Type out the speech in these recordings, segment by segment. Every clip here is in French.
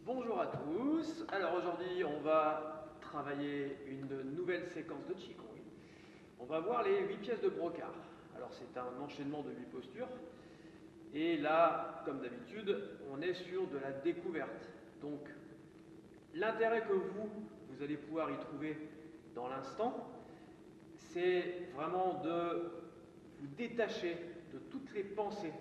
Bonjour à tous. Alors aujourd'hui, on va travailler une nouvelle séquence de Qigong. On va voir les 8 pièces de brocart. Alors c'est un enchaînement de 8 postures. Et là, comme d'habitude, on est sur de la découverte. Donc l'intérêt que vous allez pouvoir y trouver dans l'instant, c'est vraiment de vous détacher de toutes les pensées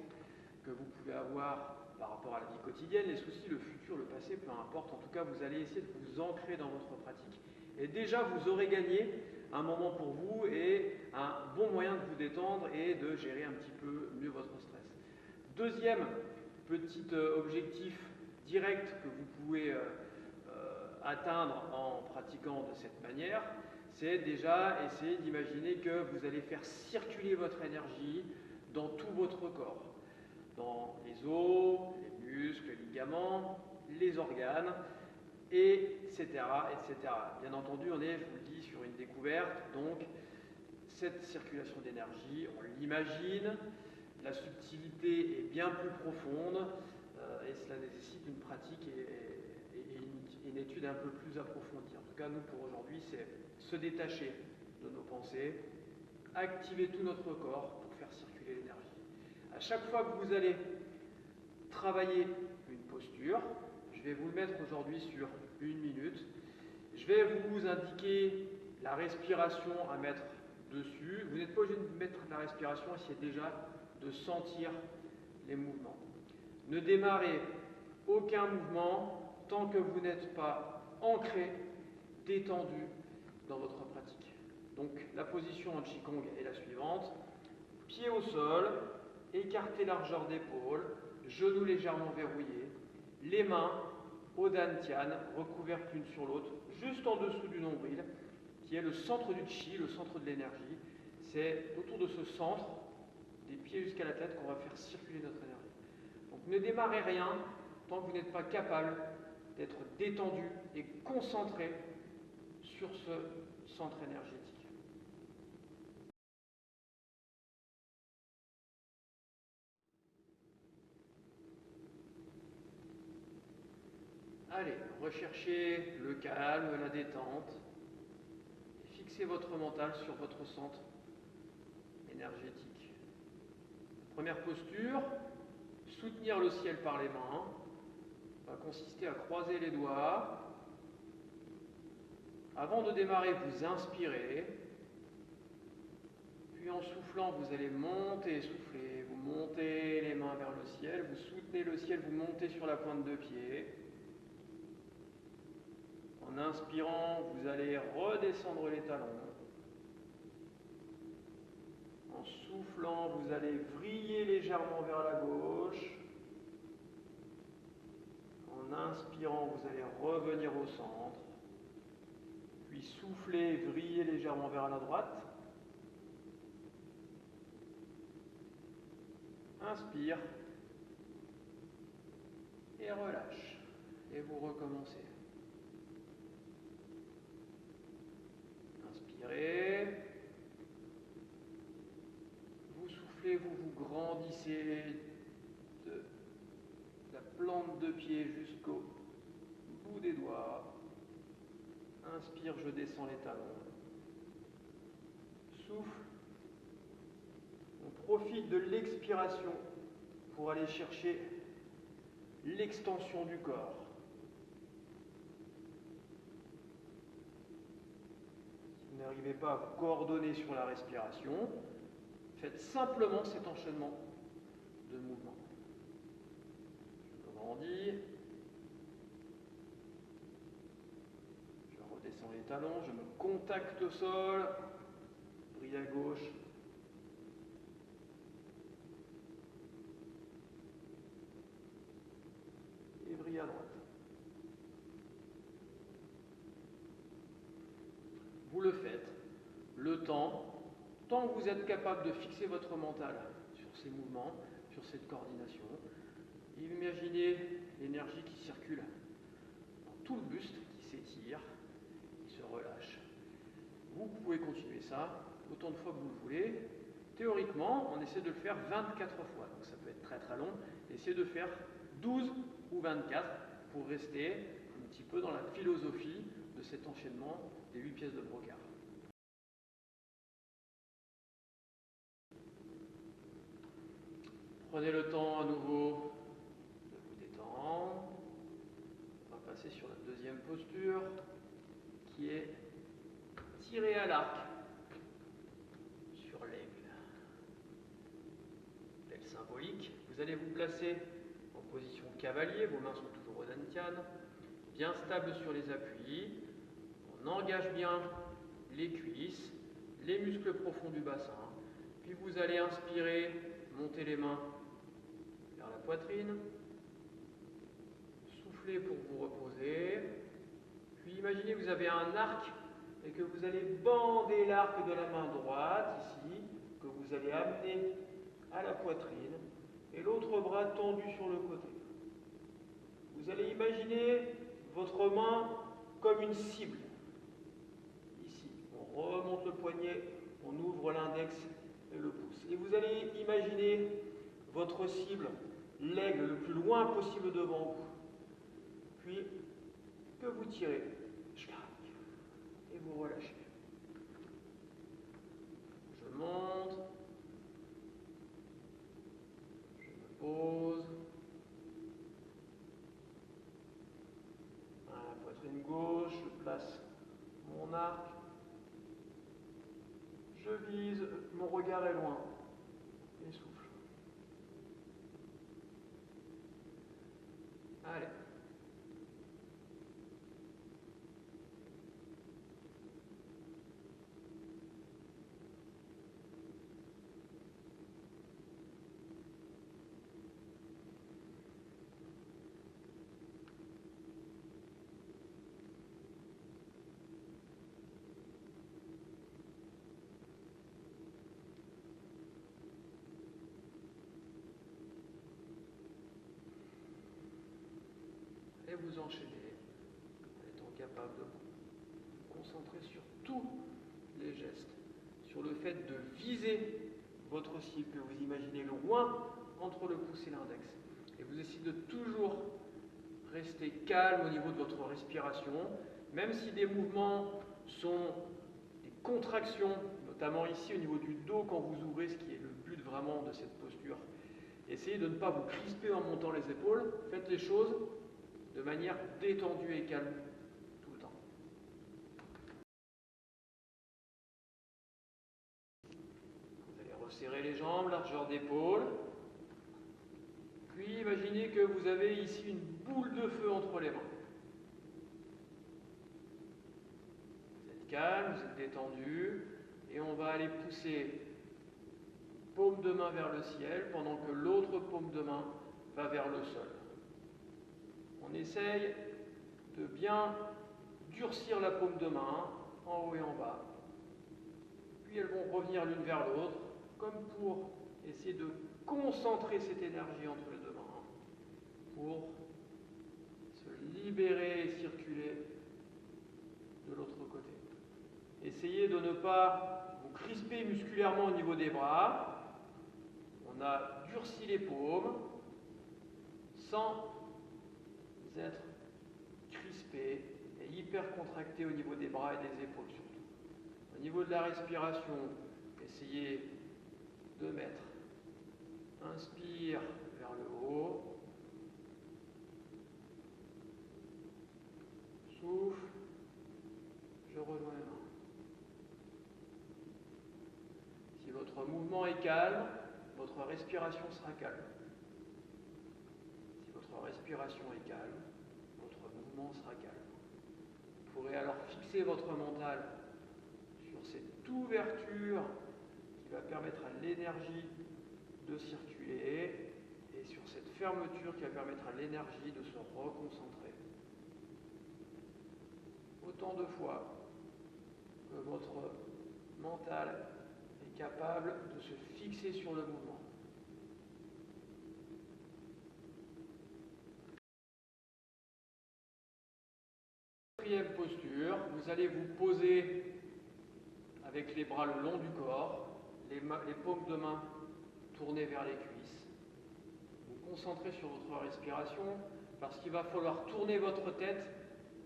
que vous pouvez avoir par rapport à la vie quotidienne, les soucis, le futur, le passé, peu importe. En tout cas, vous allez essayer de vous ancrer dans votre pratique. Et déjà, vous aurez gagné un moment pour vous et un bon moyen de vous détendre et de gérer un petit peu mieux votre stress. Deuxième petit objectif direct que vous pouvez atteindre en pratiquant de cette manière, c'est déjà essayer d'imaginer que vous allez faire circuler votre énergie dans tout votre corps, dans les os, les muscles, les ligaments, les organes, etc., etc. Bien entendu, on est, je vous le dis, sur une découverte, donc cette circulation d'énergie, on l'imagine, la subtilité est bien plus profonde, et cela nécessite une pratique et une étude un peu plus approfondie. En tout cas, nous, pour aujourd'hui, c'est se détacher de nos pensées, activer tout notre corps pour faire circuler l'énergie. À chaque fois que vous allez travailler une posture, je vais vous le mettre aujourd'hui sur 1 minute, je vais vous indiquer la respiration à mettre dessus. Vous n'êtes pas obligé de mettre la respiration, essayez déjà de sentir les mouvements. Ne démarrez aucun mouvement tant que vous n'êtes pas ancré, détendu dans votre pratique. Donc la position en Qigong est la suivante. Pied au sol, écartez largeur d'épaule, genoux légèrement verrouillés, les mains au dantian, recouvertes l'une sur l'autre, juste en dessous du nombril, qui est le centre du chi, le centre de l'énergie. C'est autour de ce centre, des pieds jusqu'à la tête, qu'on va faire circuler notre énergie. Donc ne démarrez rien tant que vous n'êtes pas capable d'être détendu et concentré sur ce centre énergétique. Allez, recherchez le calme, la détente, et fixez votre mental sur votre centre énergétique. Première posture, soutenir le ciel par les mains, va consister à croiser les doigts. Avant de démarrer, vous inspirez, puis en soufflant, vous allez monter, souffler, vous montez les mains vers le ciel, vous soutenez le ciel, vous montez sur la pointe de pied. En inspirant, vous allez redescendre les talons. En soufflant, vous allez vriller légèrement vers la gauche. En inspirant, vous allez revenir au centre. Puis souffler, vriller légèrement vers la droite. Inspire. Et relâche. Et vous recommencez. Inspirez. Vous soufflez, vous vous grandissez de la plante de pied jusqu'au bout des doigts. Inspire, je descends les talons. Souffle. On profite de l'expiration pour aller chercher l'extension du corps. Si vous n'arrivez pas à vous coordonner sur la respiration, faites simplement cet enchaînement de mouvements. Je grandis. Je redescends les talons, je me contacte au sol. Brille à gauche. Et brille à droite. Vous le faites, le temps, tant que vous êtes capable de fixer votre mental sur ces mouvements, sur cette coordination. Imaginez l'énergie qui circule dans tout le buste, qui s'étire, qui se relâche. Vous pouvez continuer ça autant de fois que vous le voulez. Théoriquement, on essaie de le faire 24 fois, donc ça peut être très très long. Essayez de faire 12 ou 24, pour rester un petit peu dans la philosophie de cet enchaînement des 8 pièces de brocart. Prenez le temps à nouveau de vous détendre. On va passer sur la deuxième posture qui est tirer à l'arc sur l'aigle. L'aigle symbolique. Vous allez vous placer en position cavalier, vos mains sont toujours au dantian, bien stable sur les appuis. On engage bien les cuisses, les muscles profonds du bassin. Puis vous allez inspirer, monter les mains vers la poitrine, soufflez pour vous reposer. Puis imaginez que vous avez un arc et que vous allez bander l'arc de la main droite ici, que vous allez amener à la poitrine et l'autre bras tendu sur le côté. Vous allez imaginer votre main comme une cible. Ici, on remonte le poignet, on ouvre l'index et le pouce. Et vous allez imaginer votre cible, l'aigle, le plus loin possible devant vous. Puis, que vous tirez, et vous relâchez. Je monte, je me pose, à la poitrine gauche, je place mon arc, je vise, mon regard est loin, et souffle. Allez. Et vous enchaînez en étant capable de vous concentrer sur tous les gestes, sur le fait de viser votre cible que vous imaginez loin entre le pouce et l'index. Et vous essayez de toujours rester calme au niveau de votre respiration, même si des mouvements sont des contractions, notamment ici au niveau du dos quand vous ouvrez, ce qui est le but vraiment de cette posture. Essayez de ne pas vous crisper en montant les épaules, faites les choses de manière détendue et calme tout le temps. Vous allez resserrer les jambes, largeur d'épaule. Puis imaginez que vous avez ici une boule de feu entre les mains. Vous êtes calme, vous êtes détendu, et on va aller pousser paume de main vers le ciel pendant que l'autre paume de main va vers le sol. On essaye de bien durcir la paume de main, en haut et en bas. Puis elles vont revenir l'une vers l'autre, comme pour essayer de concentrer cette énergie entre les deux mains, pour se libérer et circuler de l'autre côté. Essayez de ne pas vous crisper musculairement au niveau des bras. On a durci les paumes, sans être crispé et hyper contracté au niveau des bras et des épaules surtout. Au niveau de la respiration, essayez de mettre, inspire vers le haut, souffle, je rejoins les mains. Si votre mouvement est calme, votre respiration sera calme. Si votre respiration est calme, votre mouvement sera calme. Vous pourrez alors fixer votre mental sur cette ouverture qui va permettre à l'énergie de circuler et sur cette fermeture qui va permettre à l'énergie de se reconcentrer. Autant de fois que votre mental est capable de se fixer sur le mouvement. Quatrième posture, vous allez vous poser avec les bras le long du corps, les paumes de main tournées vers les cuisses. Vous concentrer sur votre respiration parce qu'il va falloir tourner votre tête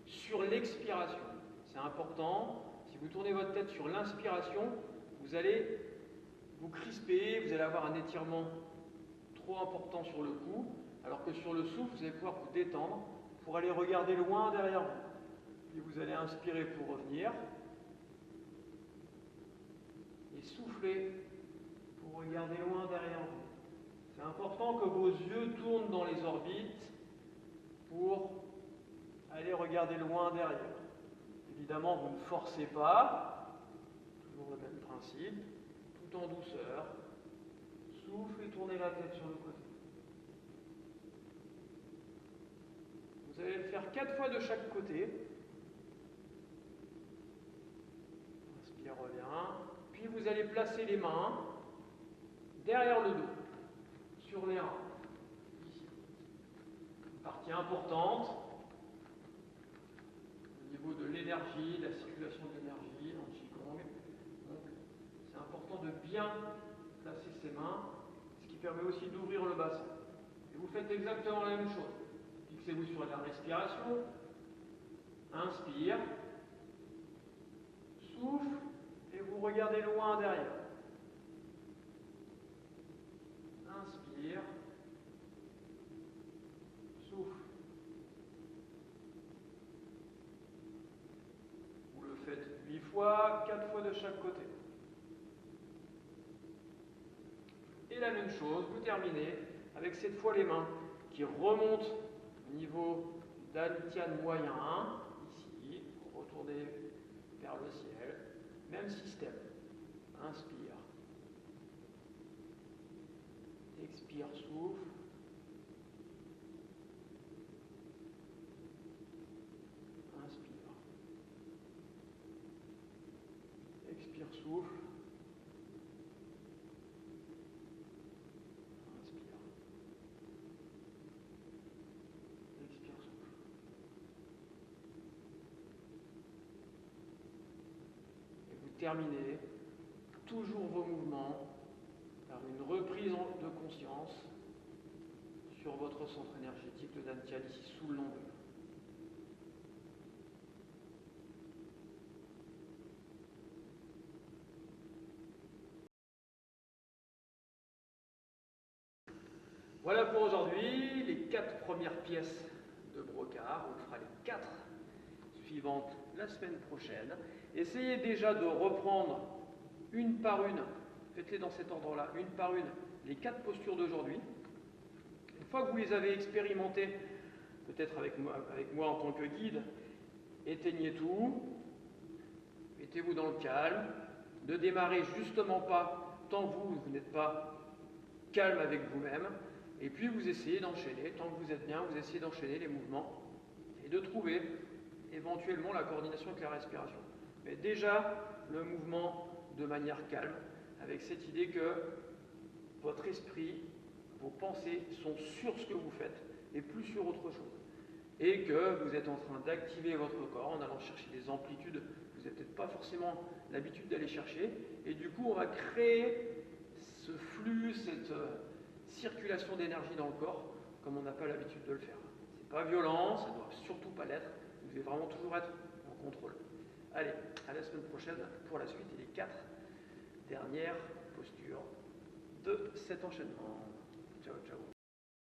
sur l'expiration. C'est important. Si vous tournez votre tête sur l'inspiration, vous allez vous crisper, vous allez avoir un étirement trop important sur le cou, alors que sur le souffle, vous allez pouvoir vous détendre pour aller regarder loin derrière vous. Puis vous allez inspirer pour revenir et souffler pour regarder loin derrière vous. C'est important que vos yeux tournent dans les orbites pour aller regarder loin derrière. Évidemment, vous ne forcez pas, toujours le même principe, tout en douceur. Souffle et tournez la tête sur le côté. Vous allez le faire 4 fois de chaque côté. Inspire, revient. Puis vous allez placer les mains derrière le dos, sur les reins. Ici. Une partie importante au niveau de l'énergie, de la circulation de l'énergie dans le Qigong. Donc, c'est important de bien placer ses mains, ce qui permet aussi d'ouvrir le bassin. Et vous faites exactement la même chose. Fixez-vous sur la respiration. Inspire. Souffle. Et vous regardez loin derrière. Inspire. Souffle. Vous le faites 8 fois, 4 fois de chaque côté. Et la même chose, vous terminez avec cette fois les mains qui remontent au niveau d'Antian moyen, ici, retournez vers le ciel. Même système. Inspire. Expire, souffle. Inspire. Expire, souffle. Inspire. Expire, souffle. Et vous terminez toujours vos mouvements par une reprise de conscience sur votre centre énergétique de Dantian, ici sous le nombril. Voilà pour aujourd'hui, les 4 premières pièces de brocart. On fera les 4 suivantes la semaine prochaine. Essayez déjà de reprendre une par une, faites-les dans cet ordre-là, une par une, les 4 postures d'aujourd'hui. Une fois que vous les avez expérimentées, peut-être avec moi en tant que guide, éteignez tout, mettez-vous dans le calme, ne démarrez justement pas tant vous n'êtes pas calme avec vous-même, et puis vous essayez d'enchaîner, tant que vous êtes bien, vous essayez d'enchaîner les mouvements et de trouver éventuellement la coordination avec la respiration. Mais déjà, le mouvement de manière calme, avec cette idée que votre esprit, vos pensées sont sur ce que vous faites et plus sur autre chose. Et que vous êtes en train d'activer votre corps en allant chercher des amplitudes que vous n'avez peut-être pas forcément l'habitude d'aller chercher. Et du coup, on va créer ce flux, cette circulation d'énergie dans le corps comme on n'a pas l'habitude de le faire. C'est pas violent, ça ne doit surtout pas l'être. Vous devez vraiment toujours être en contrôle. Allez, à la semaine prochaine pour la suite et les 4 dernières postures de cet enchaînement. Ciao, ciao.